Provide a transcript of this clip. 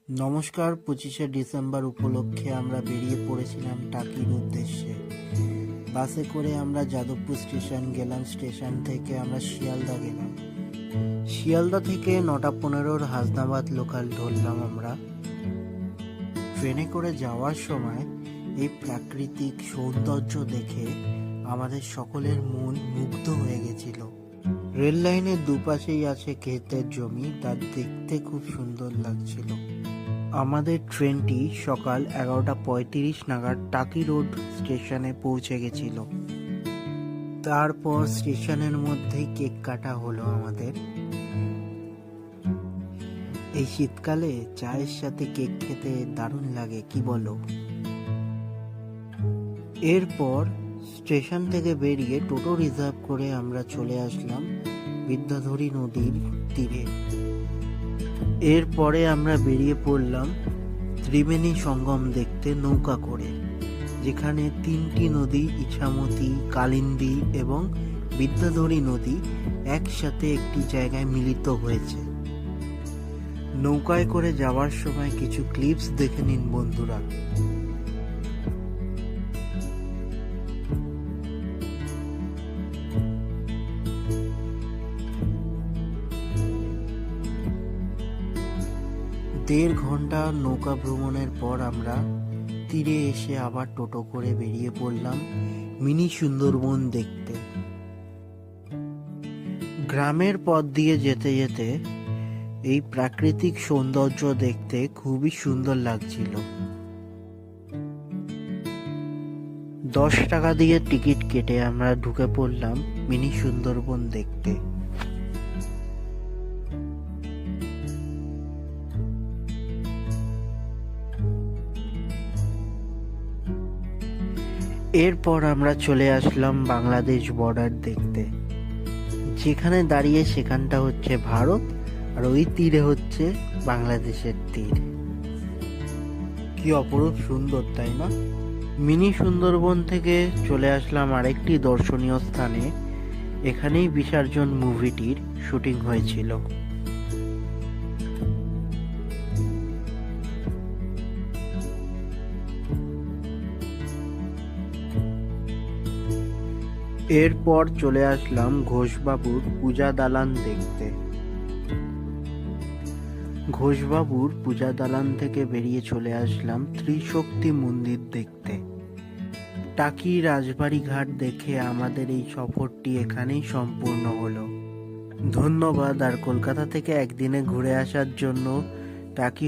নমস্কার। 25শে ডিসেম্বর উপলক্ষে আমরা বেরিয়ে পড়েছিলাম টাকির উদ্দেশ্যে। বাসে করে আমরা যাদবপুর স্টেশন গেলাম। স্টেশন থেকে আমরা শিয়ালদা গেলাম। শিয়ালদা থেকে 9:15 হাসনাবাদ লোকাল ধরলাম আমরা। ট্রেনে করে যাওয়ার সময় এই প্রাকৃতিক সৌন্দর্য দেখে আমাদের সকলের মন মুগ্ধ হয়ে গেছিল। রেল লাইনের দুপাশেই আছে ক্ষেতের জমি, তা দেখতে খুব সুন্দর লাগছিল। আমাদের ট্রেনটি সকাল 11:35 নাগাদ টাকি রোড স্টেশনে পৌঁছে গেছিল। তারপর স্টেশনের মধ্যেই কেক কাটা হলো আমাদের। এই শীতকালে চায়ের সাথে কেক খেতে দারুণ লাগে, কি বলো? এরপর স্টেশন থেকে বেরিয়ে টোটো রিজার্ভ করে আমরা চলে আসলাম বিদ্যাধরী নদীর তীরে। এরপরে আমরা বেরিয়ে পড়লাম ত্রিবেণী সঙ্গম দেখতে নৌকা করে, যেখানে 3টি নদী ইছামতি, কালিন্দী এবং বিদ্যাধরী নদী একসাথে একটি জায়গায় মিলিত হয়েছে। নৌকায় করে যাওয়ার সময় কিছু ক্লিপস দেখে নিন বন্ধুরা। দেড় ঘন্টা নৌকা ভ্রমণের পর আমরা তীরে এসে আবার টোটো করে বেরিয়ে পড়লাম মিনি সুন্দরবন দেখতে। গ্রামের পথ দিয়ে যেতে যেতে এই প্রাকৃতিক সৌন্দর্য দেখতে খুবই সুন্দর লাগছিল। 10 টাকা দিয়ে টিকিট কেটে আমরা ঢুকে পড়লাম মিনি সুন্দরবন দেখতে। এরপর আমরা চলে আসলাম বাংলাদেশ বর্ডার দেখতে। যেখানে দাঁড়িয়ে সেখানটা হচ্ছে ভারত, আর ওই তীরে হচ্ছে বাংলাদেশের তীর। কি অপরূপ সুন্দর, তাই না? মিনি সুন্দরবন থেকে চলে আসলাম আরেকটি দর্শনীয় স্থানে। এখানেই বিসর্জন মুভিটির শুটিং হয়েছিল। এরপর চলে আসলাম ঘোষবাবুর পূজা দালান দেখতে। ঘোষবাবুর পূজা দালান থেকে বেরিয়ে চলে আসলাম ত্রিশক্তি মন্দির দেখতে। টাকি রাজবাড়ি ঘাট দেখে আমাদের এই সফরটি এখানেই সম্পূর্ণ হলো। ধন্যবাদ। আর কলকাতা থেকে একদিনে ঘুরে আসার জন্য টাকি